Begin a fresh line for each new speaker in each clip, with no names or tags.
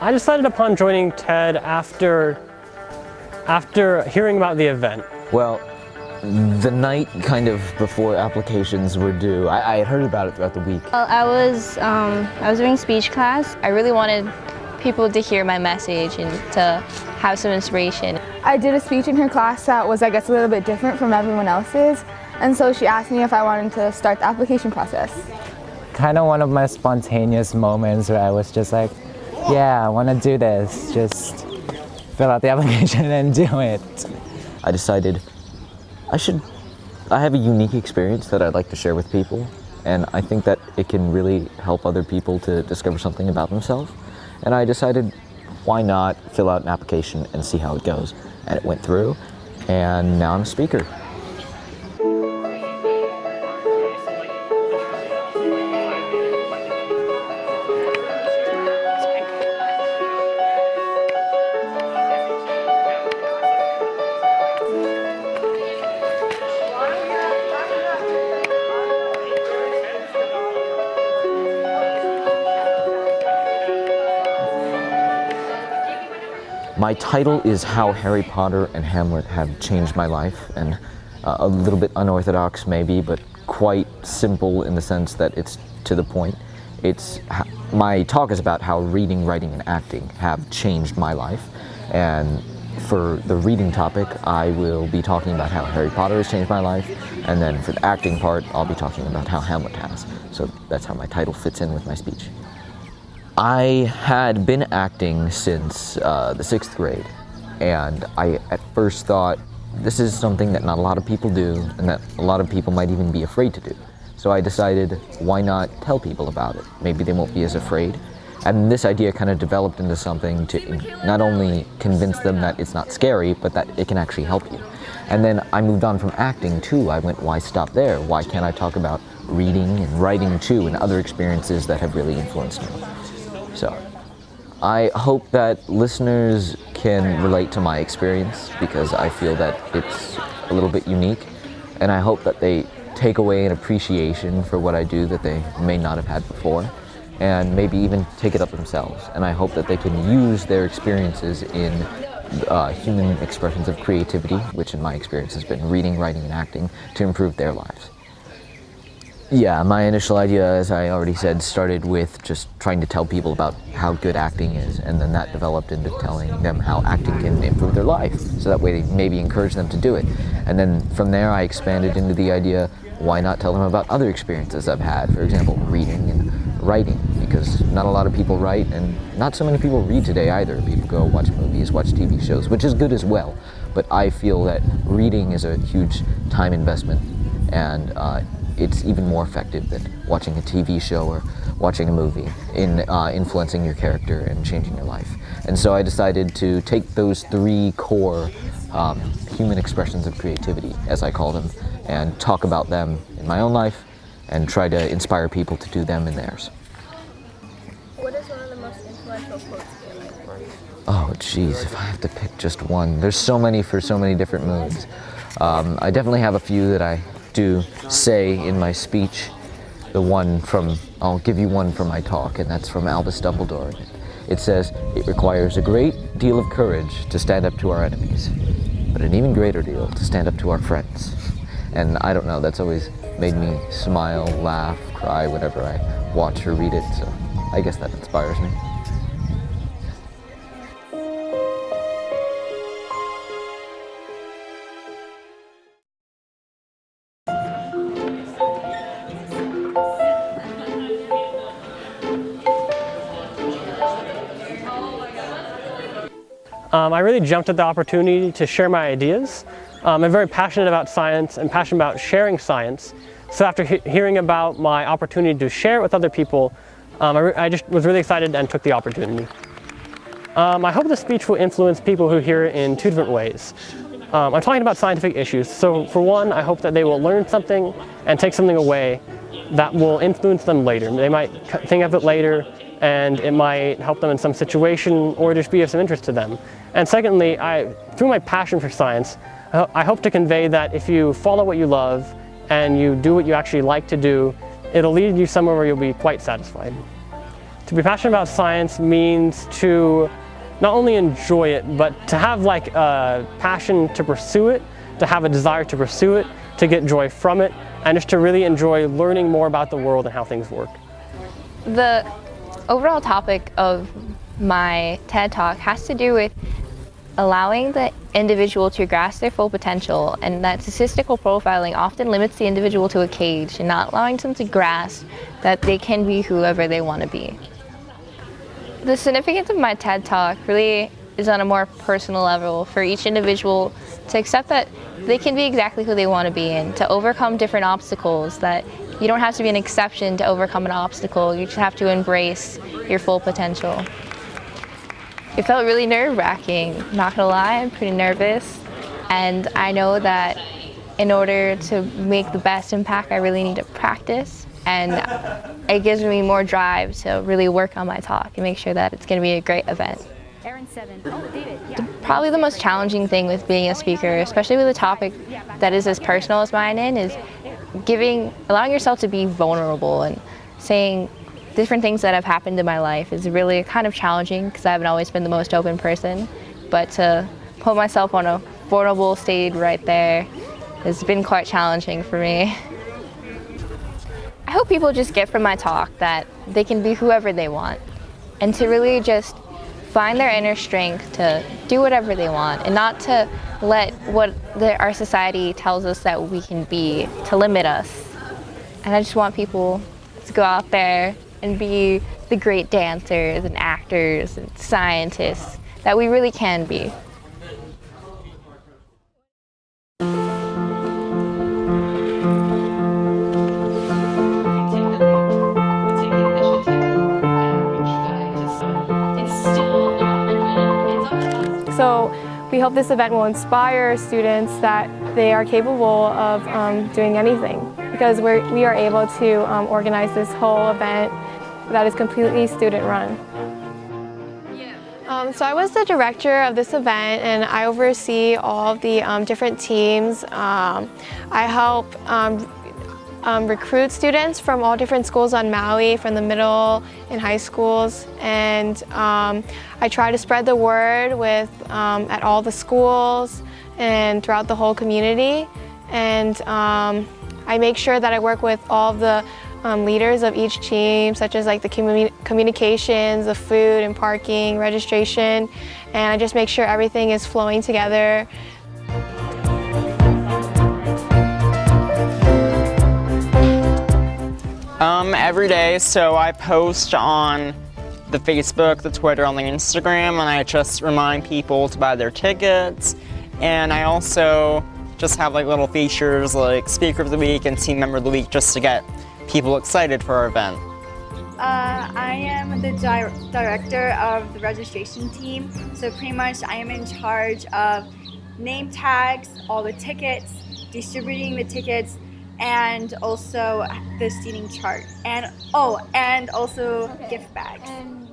I decided upon joining TED after hearing about the event.
Well, the night kind of before applications were due, I had heard about it throughout the week.
Well, I was doing speech class. I really wanted people to hear my message and to have some inspiration.
I did a speech in her class that was, I guess, a little bit different from everyone else's, and so she asked me if I wanted to start the application process.
Kind of one of my spontaneous moments where I was just like, yeah, I want to do this, just fill out the application and do it.
I decided I have a unique experience that I'd like to share with people, and I think that it can really help other people to discover something about themselves. And I decided, why not fill out an application and see how it goes? And it went through, and now I'm a speaker. My title is How Harry Potter and Hamlet Have Changed My Life, and a little bit unorthodox maybe, but quite simple in the sense that it's to the point. My talk is about how reading, writing, and acting have changed my life, and for the reading topic, I will be talking about how Harry Potter has changed my life, and then for the acting part, I'll be talking about how Hamlet has. So that's how my title fits in with my speech. I had been acting since the 6th grade, and I at first thought this is something that not a lot of people do and that a lot of people might even be afraid to do. So I decided, why not tell people about it? Maybe they won't be as afraid. And this idea kind of developed into something to not only convince them that it's not scary, but that it can actually help you. And then I moved on from acting too. I went, why stop there? Why can't I talk about reading and writing too and other experiences that have really influenced me? So, I hope that listeners can relate to my experience because I feel that it's a little bit unique, and I hope that they take away an appreciation for what I do that they may not have had before, and maybe even take it up themselves. And I hope that they can use their experiences in human expressions of creativity, which in my experience has been reading, writing, and acting, to improve their lives. Yeah, my initial idea, as I already said, started with just trying to tell people about how good acting is, and then that developed into telling them how acting can improve their life, so that way they maybe encourage them to do it. And then from there I expanded into the idea, why not tell them about other experiences I've had, for example, reading and writing, because not a lot of people write, and not so many people read today either. People go watch movies, watch TV shows, which is good as well, but I feel that reading is a huge time investment, and it's even more effective than watching a TV show or watching a movie in influencing your character and changing your life. And so I decided to take those 3 core human expressions of creativity, as I call them, and talk about them in my own life and try to inspire people to do them in theirs.
What is one of the most influential quotes in your life?
Oh, geez, if I have to pick just one. There's so many for so many different moods. I definitely have a few that I do say in my speech. I'll give you one from my talk, and that's from Albus Dumbledore. It says, "It requires a great deal of courage to stand up to our enemies, but an even greater deal to stand up to our friends." And I don't know, that's always made me smile, laugh, cry whenever I watch or read it, so I guess that inspires me.
I really jumped at the opportunity to share my ideas. I'm very passionate about science and passionate about sharing science. So after hearing about my opportunity to share it with other people, I just was really excited and took the opportunity. I hope the speech will influence people who hear it in 2 different ways. I'm talking about scientific issues, so for one, I hope that they will learn something and take something away that will influence them later. They might think of it later, and it might help them in some situation or just be of some interest to them. And secondly, through my passion for science, I hope to convey that if you follow what you love and you do what you actually like to do, it'll lead you somewhere where you'll be quite satisfied. To be passionate about science means to not only enjoy it, but to have like a passion to pursue it, to have a desire to pursue it, to get joy from it, and just to really enjoy learning more about the world and how things work.
The overall topic of my TED Talk has to do with allowing the individual to grasp their full potential, and that statistical profiling often limits the individual to a cage and not allowing them to grasp that they can be whoever they want to be. The significance of my TED Talk really is on a more personal level for each individual to accept that they can be exactly who they want to be and to overcome different obstacles, that you don't have to be an exception to overcome an obstacle, you just have to embrace your full potential. It felt really nerve-wracking, not gonna lie, I'm pretty nervous, and I know that in order to make the best impact I really need to practice, and it gives me more drive to really work on my talk and make sure that it's gonna be a great event.
Aaron 7. Oh, David. Yeah.
Probably the most challenging thing with being a speaker, especially with a topic that is as personal as mine is allowing yourself to be vulnerable and saying different things that have happened in my life is really kind of challenging because I haven't always been the most open person, but to put myself on a vulnerable stage right there has been quite challenging for me. I hope people just get from my talk that they can be whoever they want and to really just find their inner strength to do whatever they want and not to let what our society tells us that we can be to limit us. And I just want people to go out there and be the great dancers and actors and scientists that we really can be.
So we hope this event will inspire students that they are capable of doing anything, because we are able to organize this whole event that is completely student-run. So I was the director of this event, and I oversee all of the different teams. I help recruit students from all different schools on Maui, from the middle and high schools, and I try to spread the word at all the schools and throughout the whole community. And I make sure that I work with all of the leaders of each team, such as like the communications, the food and parking, registration, and I just make sure everything is flowing together.
Every day, so I post on the Facebook, the Twitter, on the Instagram, and I just remind people to buy their tickets. And I also just have like little features like Speaker of the Week and Team Member of the Week just to get people excited for our event.
I am the director of the registration team, so pretty much I am in charge of name tags, all the tickets, distributing the tickets, and also the seating chart, and also gift bags.
And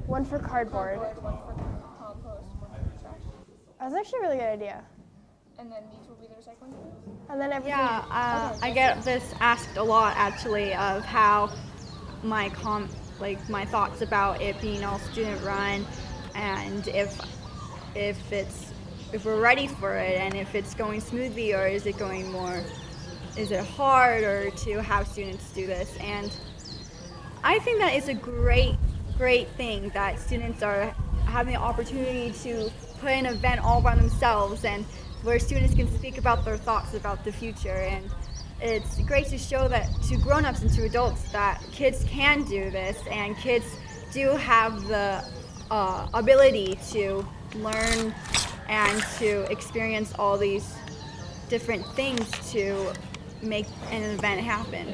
one for cardboard. That's actually a really good idea.
And then these will be the recycling bins?
And then everything.
Yeah, I get this asked a lot actually of how my thoughts about it being all student run, and if we're ready for it, and if it's going smoothly, or is it hard, or to how students do this. And I think that is a great thing that students are having the opportunity to put an event all by themselves, and where students can speak about their thoughts about the future. And it's great to show that to grown-ups and to adults that kids can do this, and kids do have the ability to learn and to experience all these different things to make an event happen.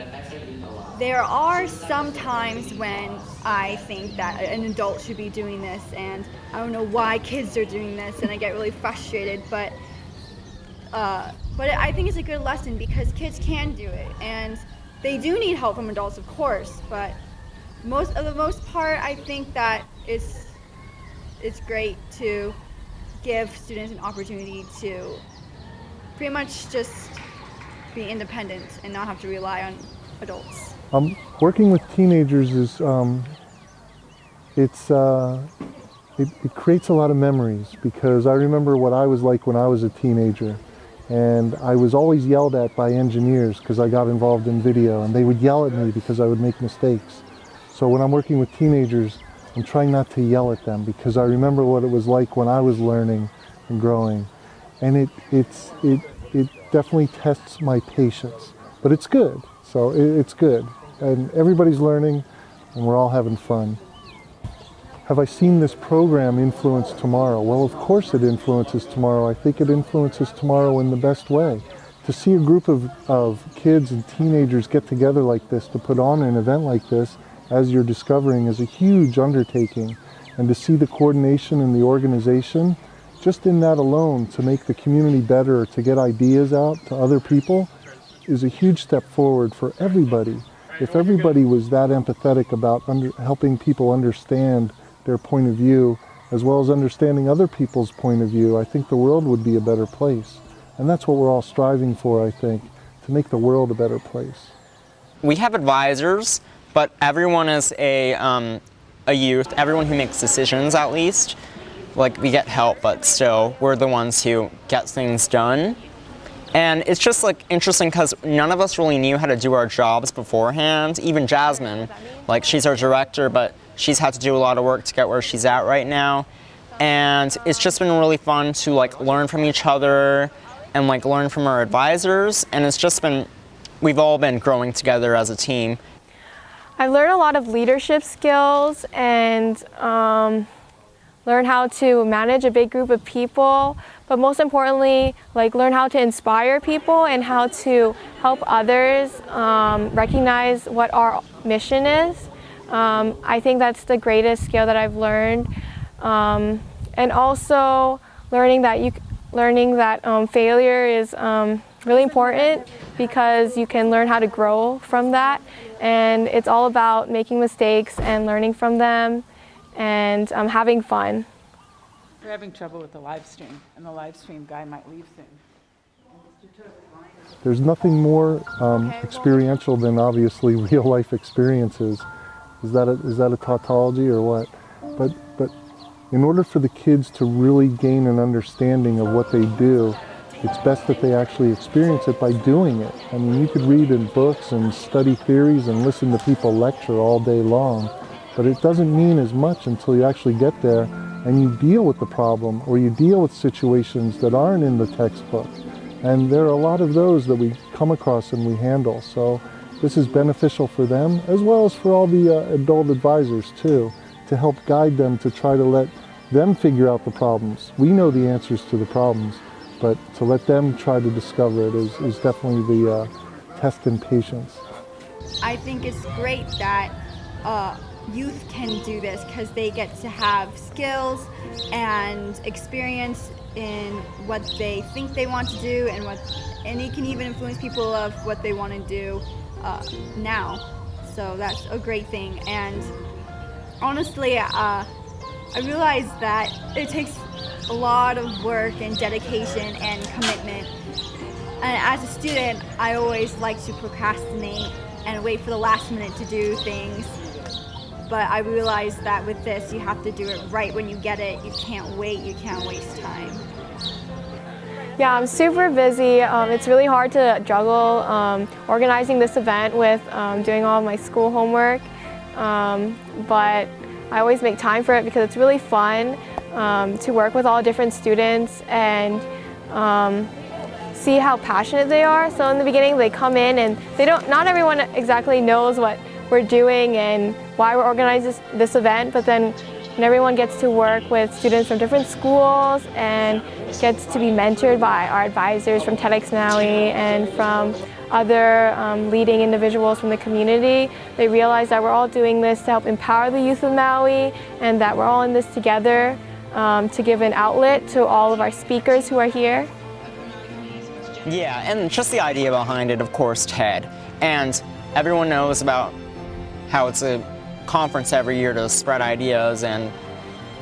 There are some times when I think that an adult should be doing this, and I don't know why kids are doing this, and I get really frustrated, but I think it's a good lesson because kids can do it, and they do need help from adults, of course, but for the most part, I think that it's great to give students an opportunity to pretty much just be independent and not have to rely on adults?
Working with teenagers is, it creates a lot of memories, because I remember what I was like when I was a teenager. And I was always yelled at by engineers because I got involved in video, and they would yell at me because I would make mistakes. So when I'm working with teenagers, I'm trying not to yell at them, because I remember what it was like when I was learning and growing. And it definitely tests my patience, but it's good. So it's good. And everybody's learning, and we're all having fun. Have I seen this program influence tomorrow? Well, of course it influences tomorrow. I think it influences tomorrow in the best way. To see a group of kids and teenagers get together like this, to put on an event like this, as you're discovering, is a huge undertaking. And to see the coordination and the organization, just in that alone, to make the community better, to get ideas out to other people, is a huge step forward for everybody. If everybody was that empathetic about helping people understand their point of view, as well as understanding other people's point of view, I think the world would be a better place. And that's what we're all striving for, I think, to make the world a better place.
We have advisors, but everyone is a youth, everyone who makes decisions at least. Like, we get help, but still, we're the ones who get things done. And it's just like interesting because none of us really knew how to do our jobs beforehand. Even Jasmine, like, she's our director, but she's had to do a lot of work to get where she's at right now. And it's just been really fun to like learn from each other and like learn from our advisors. And it's just been, we've all been growing together as a team.
I've learned a lot of leadership skills and learn how to manage a big group of people, but most importantly, like learn how to inspire people and how to help others recognize what our mission is. I think that's the greatest skill that I've learned, and also learning that failure is really important, because you can learn how to grow from that, and it's all about making mistakes and learning from them and having fun.
We're having trouble with the live stream, and the live stream guy might leave soon.
There's nothing more experiential than obviously real life experiences. Is that a tautology or what? But in order for the kids to really gain an understanding of what they do, it's best that they actually experience it by doing it. I mean, you could read in books and study theories and listen to people lecture all day long, but it doesn't mean as much until you actually get there and you deal with the problem, or you deal with situations that aren't in the textbook. And there are a lot of those that we come across and we handle. So this is beneficial for them, as well as for all the adult advisors too, to help guide them, to try to let them figure out the problems. We know the answers to the problems, but to let them try to discover it is definitely the test in patience.
I think it's great that youth can do this, because they get to have skills and experience in what they think they want to do, and it can even influence people of what they want to do now. So that's a great thing. And honestly, I realized that it takes a lot of work and dedication and commitment. And as a student, I always like to procrastinate and wait for the last minute to do things. But I realized that with this, you have to do it right when you get it. You can't wait, you can't waste time.
Yeah, I'm super busy. It's really hard to juggle organizing this event with doing all my school homework. But I always make time for it because it's really fun to work with all different students and see how passionate they are. So in the beginning, they come in and not everyone exactly knows what we're doing and why we're organizing this event, but then when everyone gets to work with students from different schools and gets to be mentored by our advisors from TEDx Maui and from other leading individuals from the community, they realize that we're all doing this to help empower the youth of Maui, and that we're all in this together to give an outlet to all of our speakers who are here.
Yeah, and just the idea behind it, of course, TED. And everyone knows about how it's a conference every year to spread ideas, and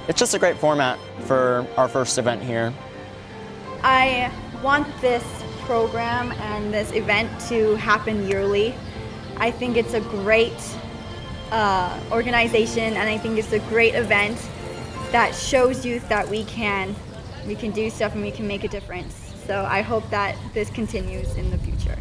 it's just a great format for our first event here.
I want this program and this event to happen yearly. I think it's a great organization, and I think it's a great event that shows youth that we can do stuff and we can make a difference. So I hope that this continues in the future.